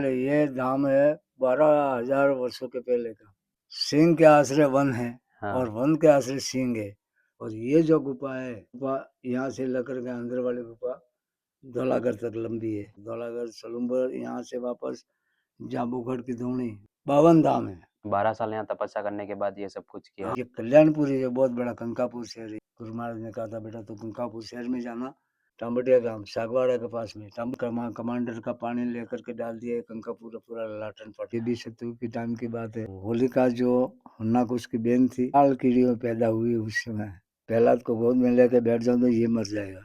ये धाम है 12,000 वर्षों के पहले का। सिंह के आश्रय वन है और वन के आश्रय सिंह है। और ये जो गुफा है, गुफा यहाँ से लेकर के अंदर वाली गुफा धौलागढ़ तक लंबी है। धौलागढ़ सलूम्बर यहाँ से वापस जांबूगढ़ की धोनी 52 धाम है। 12 साल यहाँ तपस्या करने के बाद ये सब कुछ किया। ये कल्याणपुरी है, बहुत बड़ा कंकापुर शहर है। गुरु महाराज ने कहा था बेटा तो कंकापुर शहर में जाना, टांबटिया गांव सागवाड़ा के पास में कमांडर का पानी लेकर के डाल दिया कंकापुर पूरा लाटन पट। ये 20 शतक की टाइम की बात है। होलिका जो हन्नाकुश की बहन थी, लाल कीड़ी में पैदा हुई उस समय। प्रहलाद को गोद में लेके बैठ जाओ तो ये मर जाएगा।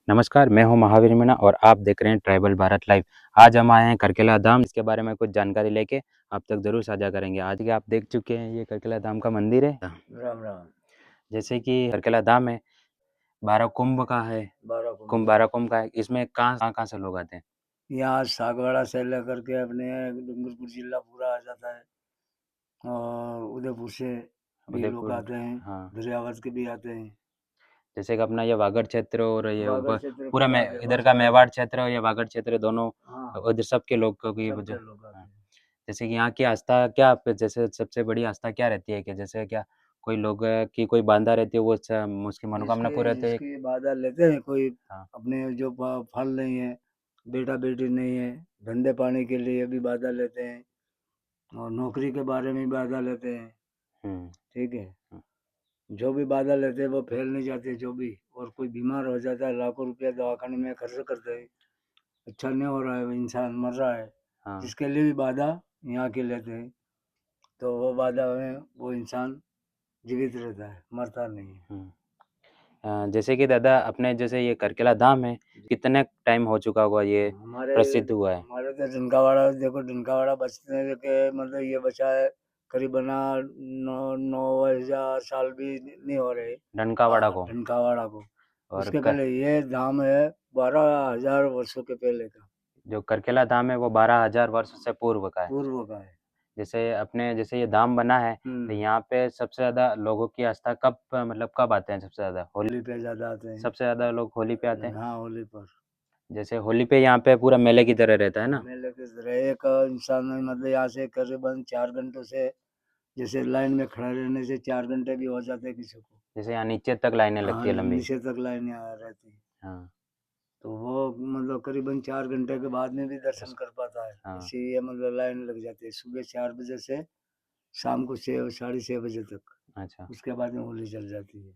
नमस्कार, मैं हूं महावीर मीणा और आप देख रहे हैं ट्राइबल भारत लाइव। आज हम आए हैं करकेला धाम। इसके बारे में कुछ जानकारी लेके आप तक जरूर साझा करेंगे। आज के आप देख चुके हैं ये करकेला धाम का मंदिर है। राम राम। जैसे कि करकेला धाम है, 12 कुंभ का है, 12 कुंभ का है। इसमें कहाँ से लोग आते हैं? यहाँ सागवाड़ा से लेकर के अपने डूंगरपुर जिला पूरा आ जाता है और उदयपुर से भी लोग आते हैं। हाँ, दरियावत के भी आते हैं। जैसे कि अपना ये वागड़ क्षेत्र और ये वागड़ क्षेत्र पूरा पूरा इधर का मेवाड़ क्षेत्र और ये वागड़ क्षेत्र दोनों, हाँ, उधर सबके लोग की सबके वजह। लोग आते हाँ। हैं। जैसे कि यहाँ की आस्था क्या, जैसे सबसे बड़ी आस्था क्या रहती है कि जैसे क्या कोई लोग की कोई बांधा रहती है वो उसकी मनोकामना पूरी रहती है? जिसकी बाधा लेते हैं, कोई हाँ, अपने जो फल नहीं है, बेटा बेटी नहीं है, धंधे पानी के लिए भी बाधा लेते हैं और नौकरी के बारे में बाधा लेते हैं। ठीक है, जो भी बाधा लेते हैं वो फैल नहीं जाते जो भी। और कोई बीमार हो जाता है, लाखों रुपया दवाखाने में खर्च करते हैं, अच्छा नहीं हो रहा है, इंसान मर रहा है, जिसके लिए भी बाधा यहाँ के लेते हैं, तो वो बाधा में वो इंसान जीवित रहता है, मरता नहीं है। जैसे कि दादा अपने जैसे ये करकेला धाम है, कितने टाइम हो चुका होगा ये प्रसिद्ध हुआ है? हमारे तो डनकावाड़ा देखो, डनकावाड़ा बचने के मतलब ये बचा है करीबन 9,000 साल भी नहीं हो रहे डनकावाड़ा को। डनकावाड़ा को। और उसके पहले ये धाम है 12,000 वर्षों के पहले का। जो करकेला धाम है वो 12,000 वर्ष से पूर्व का है। पूर्व का है। जैसे ये धाम बना है तो यहाँ पे सबसे ज्यादा लोगों की आस्था कब, मतलब कब आते हैं सबसे ज्यादा? होली पे ज्यादा आते हैं। सबसे ज्यादा लोग होली पे आते हैं। हाँ, होली पर। जैसे होली पे यहाँ पे पूरा मेले की तरह रहता है ना? मेले की तरह एक इंसान मतलब यहाँ से करीबन 4 घंटों से, जैसे लाइन में खड़ा रहने से 4 घंटे भी हो जाते हैं किसी को। जैसे यहाँ नीचे तक लाइनें लगती है लंबी। नीचे तक लाइनें रहती हैं। हाँ, तो वो मतलब करीबन 4 घंटे के बाद में भी दर्शन कर पाता है। हाँ। इसीलिए मतलब लाइन लग जाती है सुबह 4 बजे से शाम को 6 साढ़े 6 बजे तक। अच्छा। उसके बाद में होली चल जाती है।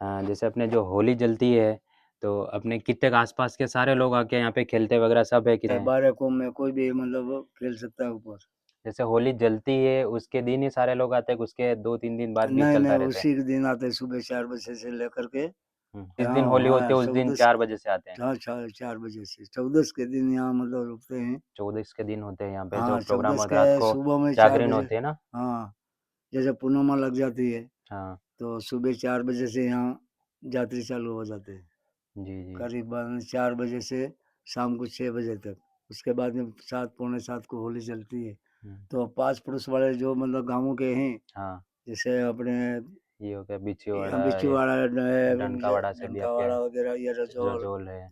हाँ, जैसे अपने जो होली जलती है तो अपने कितने के आसपास के सारे लोग आके यहाँ पे खेलते वगैरह सब है कि? 12 कुंभ में कोई भी मतलब खेल सकता है ऊपर। जैसे होली जलती है उसके दिन ही सारे लोग आते हैं, उसके 2-3 दिन बाद भी नहीं चलता नहीं, रहता है? उसी के दिन आते हैं सुबह 4 बजे से लेकर के। जिस दिन हाँ होली होती हाँ, है उस दिन 4 बजे से आते हैं? 4 बजे से 14 के दिन यहाँ मतलब रुकते हैं। 14 के दिन होते हैं यहाँ पे जो हाँ, प्रोग्राम 14 होता है, रात के को सुबह में चार जागरण बजे होती है ना? हाँ, जैसे पूर्णिमा लग जाती है हाँ, तो सुबह 4 बजे से यहाँ यात्री चालू हो जाते हैं। जी जी। करीबन 4 बजे से शाम को 6 बजे तक। उसके बाद में 7 पौने 7 को होली चलती है। तो पास पड़ोस वाले जो मतलब गाँवों के हैं, हाँ, जैसे अपने ये हो गया बिछीवाड़ा, ये बिछुवाड़ा है, डंकावाड़ा से भी आपके डंकावाड़ा वगैरह, ये रजौल, रजोल है,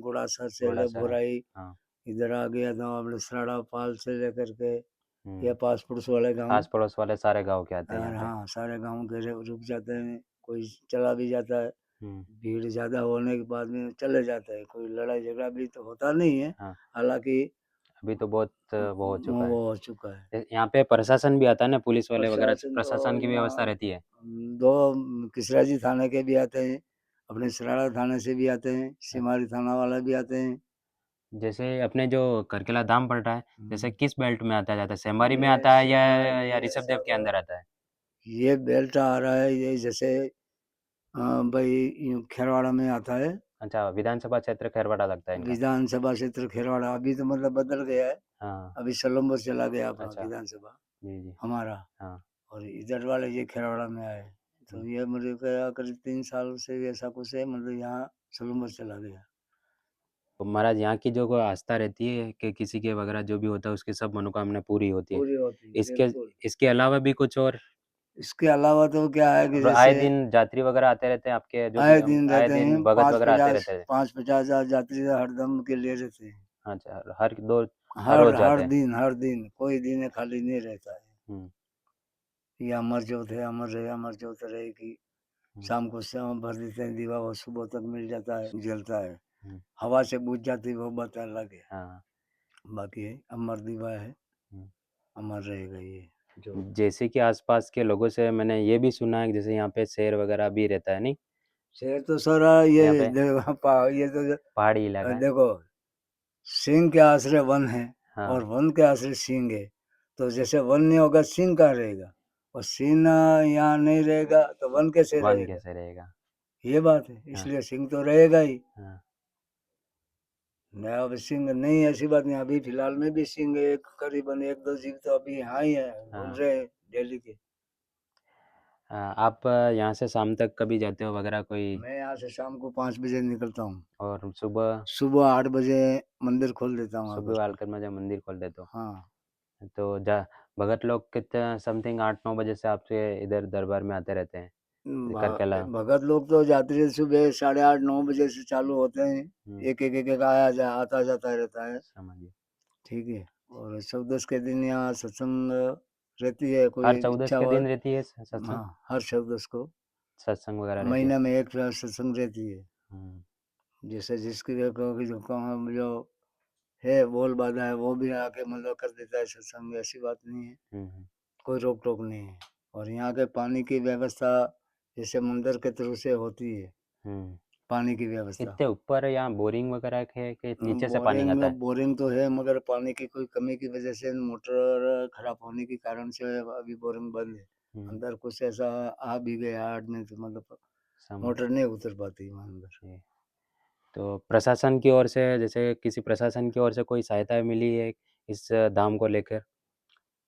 गुड़ासा से ले घोड़ासर है। भोराई, हाँ, इधर आ गया तो अपने सराड़ा पाल से लेकर के ये पास पड़ोस वाले गाँव। आस पड़ोस वाले सारे गाँव के आते हैं और यहाँ पे। हाँ, सारे गाँव के रुक जाते हैं, कोई चला भी जाता है। भीड़ ज़्यादा होने के बाद में चले जाते हैं, कोई लड़ाई झगड़ा भी तो होता नहीं है। हाँ, हालांकि अभी तो बहुत वो हो चुका है। वो हो चुका है। यहाँ पे प्रशासन भी आता है ना, पुलिस वाले वगैरह, प्रशासन तो प्रशासन की व्यवस्था यहाँ रहती है? 2 किसराजी थाने के भी आते हैं, अपने सराड़ा थाने से भी आते हैं, सिमारी थाना वाला भी आते हैं। जैसे अपने जो करकेला धाम पड़ रहा है, जैसे किस बेल्ट में आता जाता है? सेमारी में आता है या ऋषभ देव के अंदर आता है? ये बेल्ट आ रहा है, ये जैसे भाई खेरवाड़ा में आता है। अच्छा, विधानसभा क्षेत्र खैरवाड़ा लगता है इनका। विधानसभा क्षेत्र खेरवाड़ा अभी तो मतलब बदल गया है। हाँ, अभी सलम्बर चला गया अपना अच्छा, विधानसभा जी जी। हमारा। हाँ, और इधर वाले ये खेरवाड़ा में आए। तो ये मुझे क्या करीब 3 साल से ऐसा कुछ है, मतलब यहाँ सलम्बर चला गया। तो महाराज यहाँ की जो कोई आस्था रहती है कि किसी के वगैरह जो भी होता है उसकी सब मनोकामना पूरी होती है। पूरी होती है, इसके बिल्कुल। इसके अलावा भी कुछ और? इसके अलावा तो क्या है कि और आए जैसे दिन यात्री वगैरह आते रहते हैं आपके जो भी आए दिन आए रहते हैं दिन भगत पाँच वगैरह आते पचास रहते हैं? पाँच पचास हजार यात्री हरदम के लिए रहते हैं। अच्छा, हर दो हर रोज जाते हर हैं? दिन, हर दिन कोई दिन खाली नहीं रहता है। ये अमर ज्योत है, अमर रहे, अमर ज्योत रहेगी। शाम को शाम भर देते हैं दीवा, वो सुबह तक मिल जाता है, जलता है। हवा से बुझ जाती है वो बात अलग है। हाँ। बाकी अमर दीवा है, अमर रहेगा ये जो। जैसे कि आसपास के लोगों से मैंने ये भी सुना है कि जैसे यहाँ पे शेर वगैरह भी रहता है, नहीं? शेर तो सारा ये यहाँ पे ये तो पहाड़ी इलाका है। देखो, सिंह के आश्रय वन है हाँ। और वन के आश्रय सिंह है। तो जैसे वन नहीं होगा सिंह कहाँ रहेगा, और सिंह यहाँ नहीं रहेगा तो वन कैसे वन रहेगा? कैसे रहेगा? ये बात है, इसलिए सिंह तो रहेगा ही। हाँ। नया अब सिंह नहीं, ऐसी बात नहीं। अभी फिलहाल में भी सिंह एक करीबन 1-2 जीव तो अभी यहाँ ही है, घूम रहे हैं दिल्ली के। आप यहाँ से शाम तक कभी जाते हो वगैरह कोई? मैं यहाँ से शाम को 5 बजे निकलता हूँ, और सुबह? सुबह 8 बजे मंदिर खोल देता हूँ सुबह आकर। वालकर में जब मंदिर खोल देते हो, हाँ, तो जा भगत लोग कितने समथिंग 8-9 बजे से आपके इधर दरबार में आते रहते हैं करकेला? भगत लोग तो यात्री सुबह 8:30-9 बजे से चालू होते हैं। एक एक एक एक आता जाता रहता है। समझिए। ठीक है। और 14 के दिन यहाँ सत्संग रहती है, कोई हर 14 इच्छा के हो। दिन रहती है सत्संग? हाँ, हर 14 को सत्संग वगैरह रहती है? महीने में एक सत्संग रहती है। जैसे जिसकी जो काम जो है बोल बाधा है वो भी आके मतलब कर देता है सत्संग, ऐसी बात नहीं है। कोई रोक टोक नहीं है। और यहाँ के पानी की व्यवस्था जैसे मंदिर के थ्रू से होती है, पानी की व्यवस्था। इतने ऊपर यहाँ बोरिंग वगैरह है कि नीचे से पानी आता है? बोरिंग तो है, मगर पानी की कोई कमी की वजह से मोटर खराब होने के कारण से अभी बोरिंग बंद है। अंदर कुछ ऐसा आ भी गया आदमी तो मतलब मोटर नहीं उतर पाती वहाँ अंदर। तो प्रशासन की ओर से, जैसे किसी प्रशासन की ओर से कोई सहायता मिली है इस धाम को लेकर?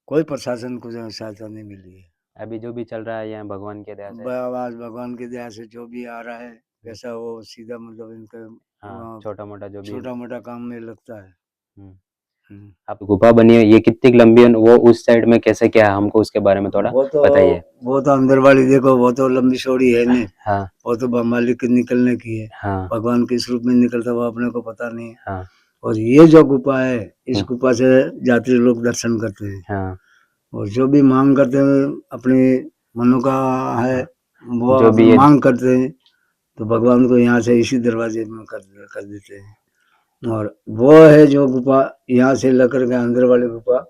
कोई प्रशासन को सहायता नहीं मिली है। अभी जो भी चल रहा है यहाँ भगवान के दया से? आवाज भगवान की दया से जो भी आ रहा है वैसा वो सीधा मतलब इनका हाँ, छोटा मोटा जो भी। छोटा मोटा काम में लगता है। आप गुफा बनी है ये कितनी लंबी है, वो उस साइड में कैसे क्या है, हमको उसके बारे में थोड़ा बताइए। वो तो अंदर वाली देखो, वो तो लंबी चौड़ी है नहीं। हाँ। वो तो मालिक के निकलने की है। हाँ। भगवान किस रूप में निकलता वो अपने को पता नहीं है। हाँ। और ये जो गुफा है, इस गुफा से यात्री लोग दर्शन करते हैं। हाँ। और जो भी मांग करते हैं अपनी मनो का है वो जो भी मांग करते हैं तो भगवान को यहाँ से इसी दरवाजे में कर देते हैं। और वो है जो गुफा यहाँ से लेकर के अंदर वाली गुफा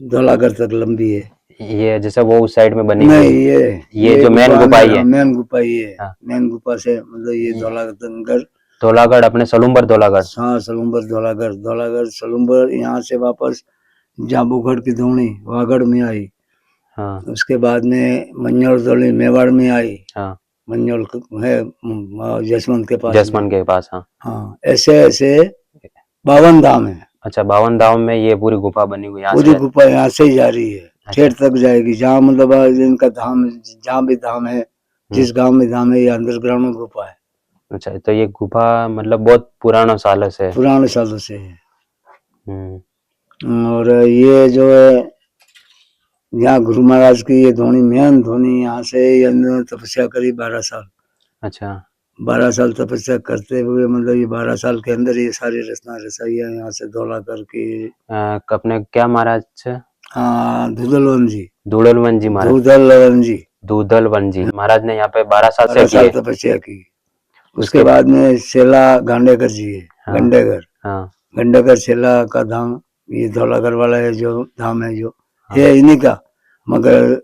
धौलागढ़ तक लंबी है। ये जैसे वो उस साइड में बनी नहीं, हुई ये जो मेन गुफा ही है? मेन गुफा ही है। मेन गुफा से मतलब ये धौलागढ़ अपने सलूम्बर धौलागढ़। हाँ, सलूम्बर धौलागढ़ सलूम्बर, यहाँ से वापस जाबूगढ़ की धोनी वागढ़ में आई। हाँ। उसके बाद में मंजोल धोनी मेवाड़ में आई। हाँ। मंजोल है जसवंत के पास। जसवंत के पास। हाँ। हाँ, ऐसे ऐसे 52 धाम है। अच्छा, 52 धाम में ये पूरी गुफा बनी हुई है? पूरी गुफा यहाँ से ही जा रही है, ठेठ तक जाएगी। जहाँ मतलब इनका धाम, जहाँ भी धाम है, जिस गांव में धाम है, ये अंडरग्राउंड में गुफा है। अच्छा, तो ये गुफा मतलब बहुत पुराने सालों से है? पुराने सालों से है। और ये जो है यहाँ गुरु महाराज की ये धोनी मेन धोनी, यहाँ से तपस्या करी 12 साल। अच्छा। 12 साल तपस्या करते हुए मतलब ये 12 साल के अंदर ये सारी रचना रचाई है यहाँ से धौलागढ़ की। अपने क्या महाराज? धूदलवन जी। धूदलवन जी महाराज। धूदलवन जी महाराज ने यहाँ पे 12 साल से तपस्या की। उसके बाद में शेला गांडेकर जी है। हाँ। गंडेगर। हाँ। गंडेगर शेला का धाम ये धौलागढ़ वाला है जो धाम है जो है इन्हीं का, मगर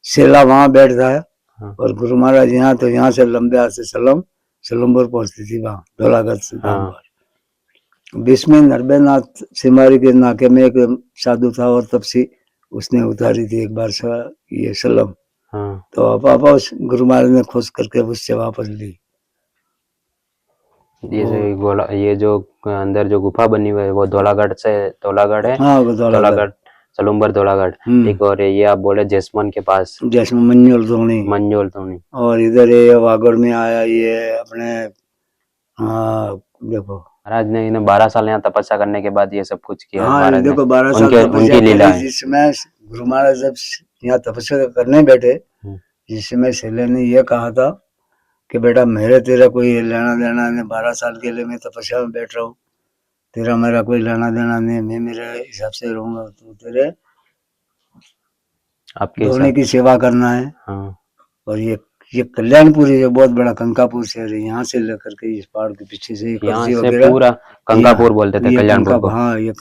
शेला वहाँ बैठता है। और गुरु महाराज यहाँ, तो यहाँ से लंबे हाथ से सलम्बर पहुंचती थी वहाँ धौलागढ़ से धाम पर। बीच में नरबेनाथ सिमारी के नाके में एक साधु था और तपसी, उसने उतारी थी एक बार ये सलम। तो वापस गुरु महाराज ने खोज करके उससे वापस ली। ये जो अंदर जो गुफा बनी हुई है वो धौलागढ़ है? हाँ, धौलागढ़ सलूम्बर धौलागढ़। एक और ये आप बोले जसमन के पास, मंजोल धोनी। और इधर ये वागड़ में आया ये अपने। देखो महाराज ने इन्हें 12 साल यहाँ तपस्या करने के बाद ये सब कुछ किया। हाँ, देखो 12 साल उनकी लीला है। जिस समय गुरु महाराज जब यहाँ तपस्या करने बैठे, जिस समय शैले ने ये कहा था कि बेटा मेरे तेरा कोई लेना देना नहीं, 12 साल के लिए मैं तपस्या में बैठ रहा हूँ, तेरा मेरा कोई लेना देना नहीं, मैं मेरे हिसाब से रहूंगा, तो तेरे आपके धोनी हिसाब। की सेवा करना है। हाँ और ये कल्याणपुर है, बहुत बड़ा कंकापुर शहर है, यहाँ से लेकर के इस पहाड़ के पीछे से ये यहाँ कर्जी से वगैरह पूरा कंकापुर बोलते थे ये कल्याणपुर को। हाँ ये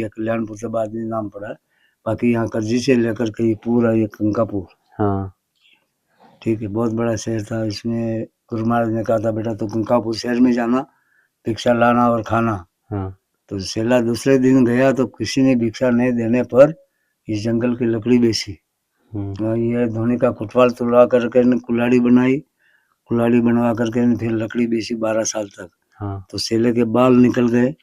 कल्याणपुर से बाद में नाम पड़ा है। बाकी यहाँ कर्जी से लेकर के ये पूरा ये कंकापुर। हाँ ठीक है, बहुत बड़ा शहर था। इसमें गुरु महाराज ने कहा था, बेटा तो कंकापुर शहर में जाना, भिक्षा लाना और खाना। हाँ तो सेला दूसरे दिन गया तो किसी ने भिक्षा नहीं देने पर इस जंगल की लकड़ी बेची। ये धोनी का कुटवाल तुड़वा करके कुल्हाड़ी बनाई, कुल्हाड़ी बनवा करके फिर लकड़ी बेची 12 साल तक। हाँ तो सेले के बाल निकल गए।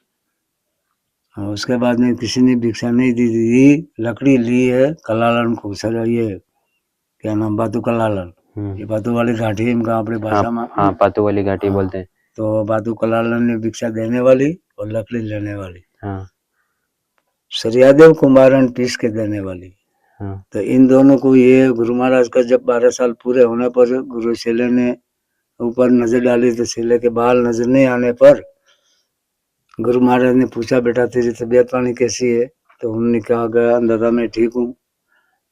उसके बाद में किसी ने भिक्षा नहीं दी, लकड़ी ली है कलालन को, सर ये क्या नाम, बातू कलालन, ये बातू वाली घाटी है इनका अपनी भाषा में। हाँ पातू वाली घाटी बोलते हैं। तो बातू कलालन ने भिक्षा देने वाली और लकड़ी लेने वाली। हाँ सरियादेव कुमारन पीस के देने वाली। हाँ तो इन दोनों को ये गुरु महाराज का जब 12 साल पूरे होने पर गुरु सेले ने ऊपर नजर डाली, तो सेले के बाल नजर नहीं आने पर गुरु महाराज ने पूछा, बेटा तेरी तबीयत पानी कैसी है? तो उन्होंने कहा, दादा मैं ठीक हूँ।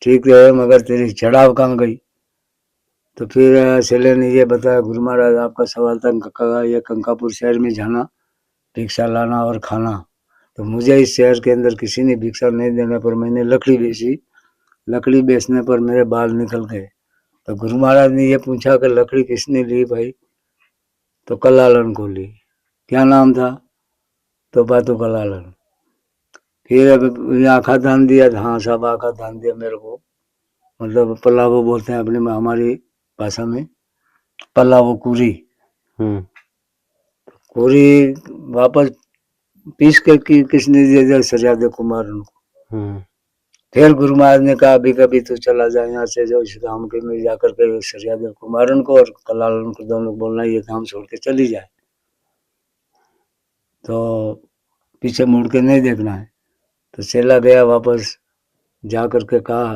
ठीक है, मगर तेरी चढ़ाव कहाँ गई? तो फिर सेले ने ये बताया, गुरु महाराज आपका सवाल था ये कंकापुर शहर में जाना, भिक्षा लाना और खाना। तो मुझे इस शहर के अंदर किसी ने भिक्षा नहीं देने पर मैंने लकड़ी बेची, लकड़ी बेचने पर मेरे बाल निकल गए। तो गुरु महाराज ने ये पूछा कि लकड़ी किसने ली भाई? तो कलालन को ली। क्या नाम था? तो बातू कलालन। फिर अब आखा दान दिया, हाँ साहब आखा दान दिया मेरे को, मतलब पल्लावो बोलते हैं अपने में, हमारी भाषा में पल्लावो कुरी। कुरी वापस पीस के किसने दे दिया? सरियादेव कुमार उनको। फिर गुरु महाराज ने कहा, अभी कभी तो चला जाए यहाँ से, जो इस गांव के में जाकर के सरियादेव कुमारन को और कलालन को दोनों बोलना ये काम छोड़ के चली जाए, तो पीछे मुड़ के नहीं देखना है। तो सेला गया वापस, जा करके कहा,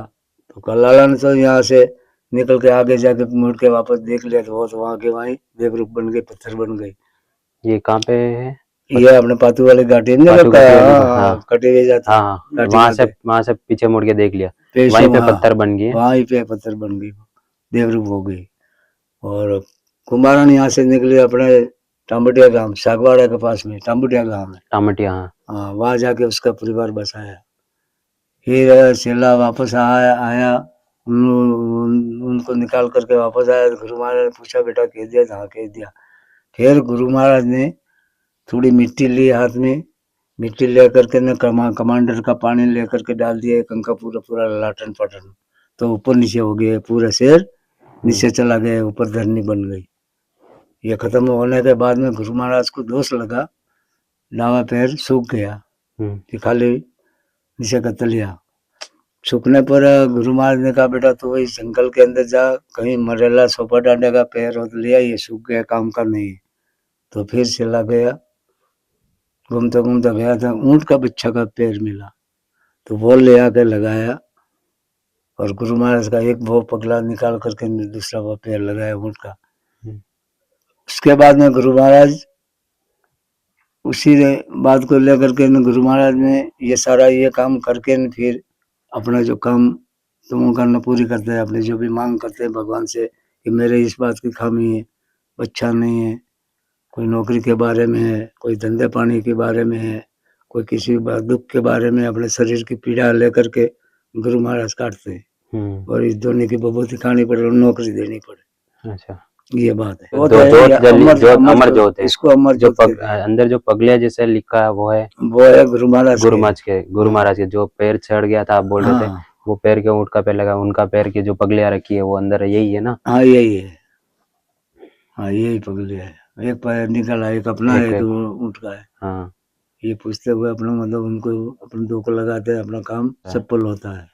तो कलालन तो यहाँ से निकल के आगे जाके मुड़ के वापस देख लिया, तो वो तो वहाँ के वहीं देवरूप बन गए, पत्थर बन गए। ये कहाँ पे है? ये अपने पातू वाले घाटी में पातू घाटी वाली को, हाँ कटे हुए जाता है। हाँ वहां से पीछे मुड़ के देख लिया, वहीं पे पत्थर बन गई, वहीं पे पत्थर बन गई, देवरूप हो गई। और कुमारन यहाँ से निकले अपने टामटिया गांव, सागवाड़ा के पास में टामटिया गांव है, टामटिया। हाँ वहां जाके उसका परिवार बसाया। फिर सेला वापस आया, उनको निकाल करके वापस आया। तो गुरु महाराज ने पूछा, बेटा कह दिया? हाँ कह दिया। फिर गुरु महाराज ने थोड़ी मिट्टी ली हाथ में, मिट्टी लेकर के न कमांडर का पानी लेकर के डाल दिया कंका पूरा पूरा लाटन पटन, तो ऊपर नीचे हो गया, पूरा शहर नीचे चला गया, ऊपर धरनी बन गई। ये खत्म होने के बाद में गुरु महाराज को दोष लगा, डावा पैर सूख गया, खाली नीचे का तलिया सूखने पर गुरु महाराज ने कहा, बेटा तो इस जंगल के अंदर जा, कहीं मरेला सोपा डांडे का पैर हो लिया, ये सूख गया, काम का नहीं। तो फिर चला गया, घूमता घूमता गया था, ऊंट का बच्चा का पैर मिला, तो वो ले आके लगाया, और गुरु महाराज का एक वो पगला निकाल करके दूसरा वो पैर लगाया ऊंट का। उसके बाद में गुरु महाराज उसी बात को लेकर के गुरु महाराज ने ये सारा ये काम करके फिर अपना जो काम तुम करना पूरी करते हैं, अपनी जो भी मांग करते हैं भगवान से कि मेरे इस बात की खामी है, बच्चा नहीं है, कोई नौकरी के बारे में है, कोई धंधे पानी के बारे में है, कोई किसी दुख के बारे में, अपने शरीर की पीड़ा लेकर के गुरु महाराज काटते हैं, और इस दोनों की बबूती खानी पड़े और नौकरी देनी पड़े। अच्छा ये बात है। वो अमर जोत है, इसको अमर जो जोत अंदर जो पगलिया जैसे लिखा है वो है गुरु महाराज के जो पैर चढ़ गया था, आप बोल रहे थे वो पैर के ऊँट का पैर लगा, उनका पैर की जो पगलिया रखी है वो अंदर यही है ना? हाँ यही है, हाँ यही पगलिया है, एक पैर निकला, एक अपना है, एक ऊँट का है। हाँ ये पूछते हुए अपना मतलब उनको अपने दो को लगाते हैं, अपना काम सफल होता है।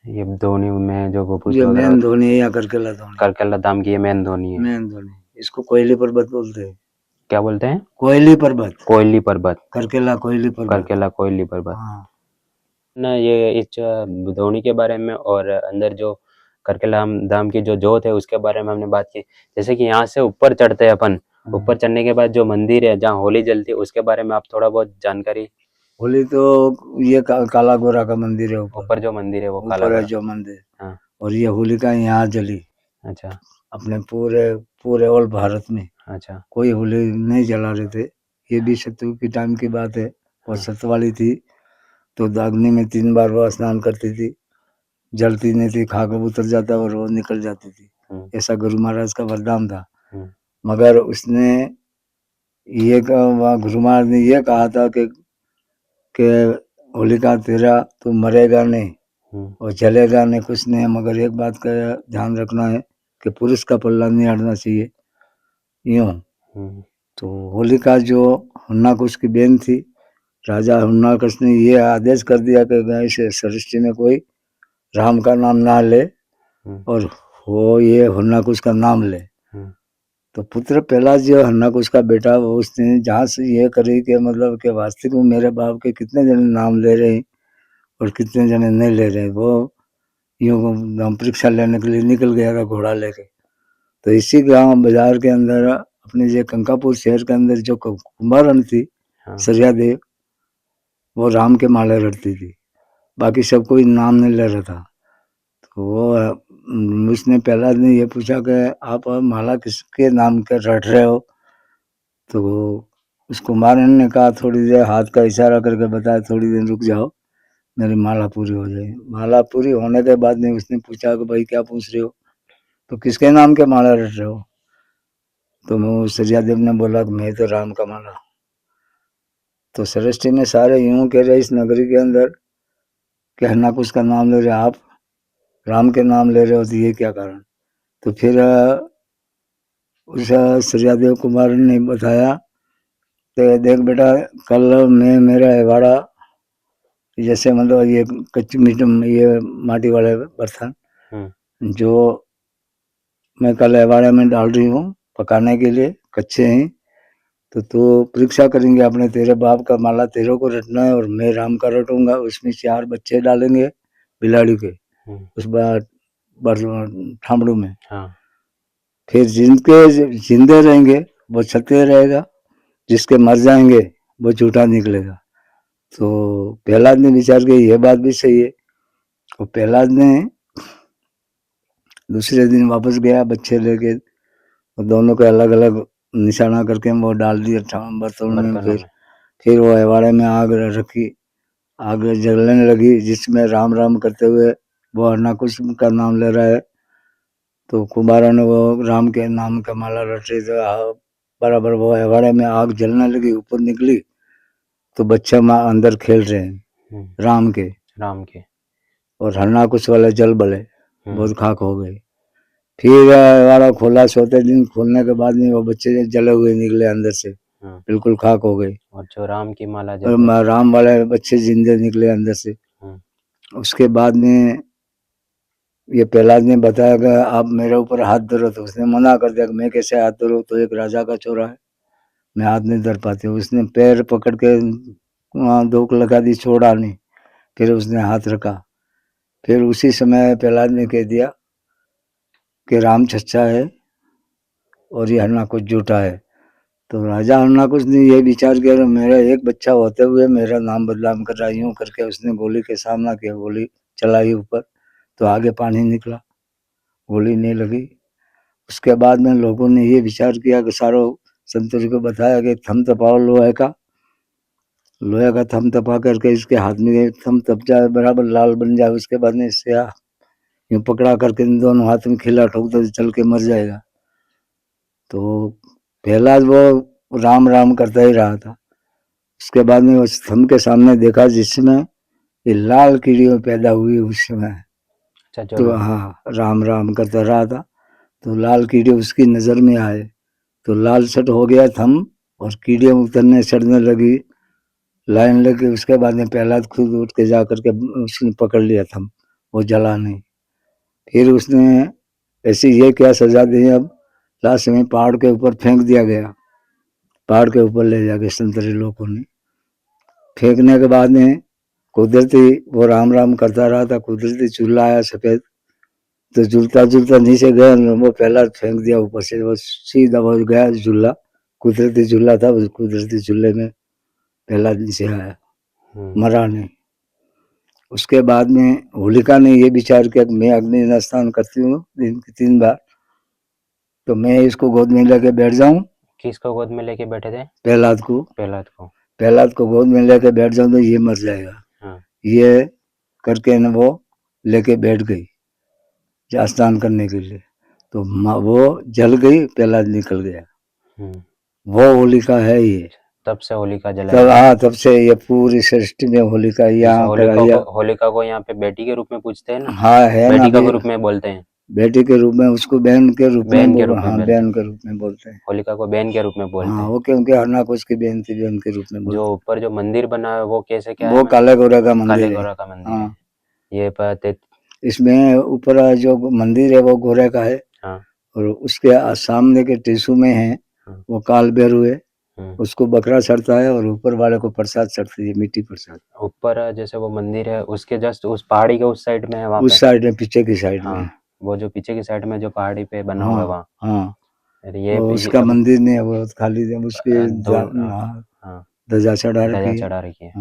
ये धोनी में जो ये मेन धोनी है, या करकेला धाम की ये मेन धोनी है, मेन धोनी। इसको कोयली पर्वत बोलते हैं। क्या बोलते हैं? कोयली पर्वत, कोयली पर्वत, करकेला कोयली पर्वत, करकेला कोयली पर्वत। हाँ। ना ये इस धोनी के बारे में और अंदर जो करकेला धाम की जो जोत है उसके बारे में हमने बात की। जैसे कि यहाँ से ऊपर चढ़ते हैं अपन, ऊपर चढ़ने के बाद जो मंदिर है जहाँ होली जलती है उसके बारे में आप थोड़ा बहुत जानकारी। होली तो ये काला गोरा का मंदिर है, ऊपर जो मंदिर है वो काला ऊपर है गोरा। जो मंदिर। हाँ। और ये होलिका यहाँ जली अच्छा। अपने पूरे पूरे ऑल भारत में। अच्छा। कोई होली नहीं जला रहे थे। ये भी शत्रु की टाइम की बात है। और हाँ। सत वाली थी तो अग्नि में 3 बार वो स्नान करती थी, जलती नहीं थी, खाक उतर जाता और वो निकल जाती थी। ऐसा गुरु महाराज का वरदान था। मगर उसने ये गुरु महाराज ने ये कहा था कि होलिका तेरा तू मरेगा नहीं और जलेगा नहीं, कुछ नहीं है, मगर एक बात का ध्यान रखना है कि पुरुष का पल्ला नहीं अड़ना चाहिए यूं। तो होलिका जो हन्नाकुश की बहन थी, राजा हन्नाकुश ने ये आदेश कर दिया कि इस सृष्टि में कोई राम का नाम ना ले और वो ये हन्नाकुश का नाम ले। तो पुत्र पहला जो हन्नाकुश का बेटा, वो उसने जहाँ से ये करी कि मतलब कि वास्तविक में मेरे बाप के कितने जने नाम ले रहे हैं और कितने जने नहीं ले रहे हैं, वो यूँ परीक्षा लेने के लिए निकल गया था घोड़ा लेके। तो इसी गांव बाजार के अंदर अपने जो कंकापुर शहर के अंदर जो कुंभारन थी, सरिया देव, वो राम के माले रटती थी, बाकी सब कोई नाम नहीं ले रहा था। तो वो उसने पहला दिन ये पूछा कि आप माला किसके नाम के रट रहे हो? तो उस कुंभारन ने कहा, थोड़ी देर हाथ का इशारा करके बताया, थोड़ी देर रुक जाओ, मेरी माला पूरी हो जाएगी। माला पूरी होने के बाद में उसने पूछा कि भाई क्या पूछ रहे हो? तो किसके नाम के माला रट रहे हो? तो सरियादेव ने बोला कि मैं तो राम का माला। तो सृष्टि में सारे यूं कह रहे इस नगरी के अंदर कि हन्नाकुश का नाम ले रहे, आप राम के नाम ले रहे हो, तो ये क्या कारण? तो फिर उस सरियादेव कुमार ने बताया कि देख बेटा, कल मैं मेरा एवाड़ा, जैसे मतलब ये कच्ची ये माटी वाले बर्तन जो मैं कल एवाड़े में डाल रही हूँ पकाने के लिए, कच्चे हैं, तो परीक्षा करेंगे अपने, तेरे बाप का माला तेरे को रटना है और मैं राम का रटूंगा। उसमें 4 बच्चे डालेंगे बिलाड़ी के उस ठामड़ू में। फिर जिनके जिंदे रहेंगे वो सत्य रहेगा, जिसके मर जाएंगे वो झूठा निकलेगा। तो प्रहलाद ने विचार किया ये बात भी सही है। और प्रहलाद ने दूसरे दिन वापस गया बच्चे लेके, दोनों के अलग अलग निशाना करके वो डाल दिए बर्तन में। फिर वो एवाड़े में आग रखी, आग जलने लगी, जिसमें राम राम करते हुए वो हन्नाकुश का नाम ले रहा है। तो कुमारा ने वो राम के नाम का माला रट रही थी, बराबर वो एवाड़े में आग जलने लगी, ऊपर निकली तो बच्चे माँ अंदर खेल रहे हैं राम के और हन्नाकुश वाले जल बले बहुत खाक हो गए। फिर एवाड़ा खोला, सोते दिन खोलने के बाद में वो बच्चे जले हुए निकले अंदर से, बिल्कुल खाक हो गए। और जो राम की माला राम वाले बच्चे जिंदे निकले अंदर से। उसके बाद में ये प्रहलाद ने बताया कि आप मेरे ऊपर हाथ धरो, तो उसने मना कर दिया कि मैं कैसे हाथ धरूं, तो एक राजा का चोरा है, मैं हाथ नहीं धर पाती। उसने पैर पकड़ के वहाँ धोख लगा दी, छोड़ा नहीं, फिर उसने हाथ रखा। फिर उसी समय प्रहलाद ने कह दिया कि राम सच्चा है और ये हन्नाकुश झूठा है। तो राजा हन्नाकुश ने ये विचार किया कि मेरा एक बच्चा होते हुए मेरा नाम बदनाम कर रहा है, यूँ करके उसने गोली के सामना किया, गोली चलाई ऊपर, तो आगे पानी निकला, गोली नहीं लगी। उसके बाद में लोगों ने ये विचार किया कि सारों संतों को बताया कि थम तपाओ लोहे का थम तपा करके इसके हाथ में थम तप जाए, बराबर लाल बन जाए, उसके बाद में इससे यूँ पकड़ा करके इन दोनों हाथ में खिला ठोक दो, चल के मर जाएगा। तो पहला वो राम राम करता ही रहा था। उसके बाद में उस थम के सामने देखा जिसमें ये लाल कीड़ियों पैदा हुई उस समय। तो हाँ, राम राम करता रहा था, तो लाल कीड़े उसकी नजर में आए, तो लाल सट हो गया थम और कीड़े उतरने चढ़ने लगी, लाइन लगी। उसके बाद में प्रहलाद खुद उठ के जा करके उसने पकड़ लिया थम, वो जला नहीं। फिर उसने ऐसी ये क्या सजा दी, अब लास्ट में पहाड़ के ऊपर फेंक दिया गया, पहाड़ के ऊपर ले जाके संतरी लोगों ने। फेंकने के बाद में कुदरती वो राम राम करता रहा था, कुदरती चूल्हा आया सफेद, तो झूलता झूलता नीचे गया, वो पहला फेंक दिया ऊपर से, वो सीधा वो गया झूला कुदरती चूल्हा था, उस कुदरती चूल्हे में प्रहलाद नीचे आया, मरा नहीं। उसके बाद में होलिका ने ये विचार किया कि मैं अग्नि स्नान करती हूँ दिन की 3 बार, तो मैं इसको गोद में लेके बैठ जाऊं। किसको गोद में लेके बैठे थे? प्रहलाद को। प्रहलाद को गोद में लेके बैठ जाऊं तो ये मर जाएगा। ये करके न वो लेके बैठ गई स्नान करने के लिए, तो वो जल गई, प्रहलाद निकल गया। वो होलिका है ये। तब से होलिका जलाई। तब हाँ, तब से ये पूरी सृष्टि में होलिका यहाँ होलिका को यहाँ पे बेटी के रूप में पूजते हैं ना। हाँ है ना, बेटी के रूप में बोलते हैं। बेटी के रूप में, उसको बहन के रूप में, हाँ बहन के रूप में बोलते हैं। होलिका को बहन के रूप में बोलते हैं। हाँ, वो क्योंकि हरनाकुश की बहन थी, बहन के रूप में बोलते हैं। जो ऊपर जो मंदिर बना है वो कैसे, क्या है? वो काले गोरा का मंदिर है। काले गोरा का मंदिर है। ये इसमें ऊपर जो मंदिर है वो गोरे का है। और उसके सामने के टिशू में है वो काल भैरव है, उसको बकरा चढ़ता है और ऊपर वाले को प्रसाद चढ़ती है, मीठी प्रसाद। ऊपर जैसे वो मंदिर है उसके जस्ट उस पहाड़ी के उस साइड में है, वहाँ उस साइड में, पीछे की साइड में। वो जो पीछे की साइड में जो पहाड़ी पे बना हुआ है वहाँ। हाँ, ये उसका मंदिर नहीं है, वो खाली है, उसके ध्वजा चढ़ा रखी है।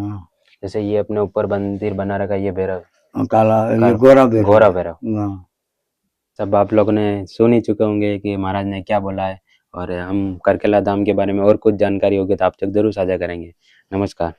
जैसे ये अपने ऊपर मंदिर बना रखा है, ये भैरव काला, ये गोरा भैरव। सब आप लोगों ने सुन ही चुके होंगे कि महाराज ने क्या बोला है, और हम करकेला धाम के बारे में और कुछ जानकारी होगी तो आप तक जरूर साझा करेंगे। नमस्कार।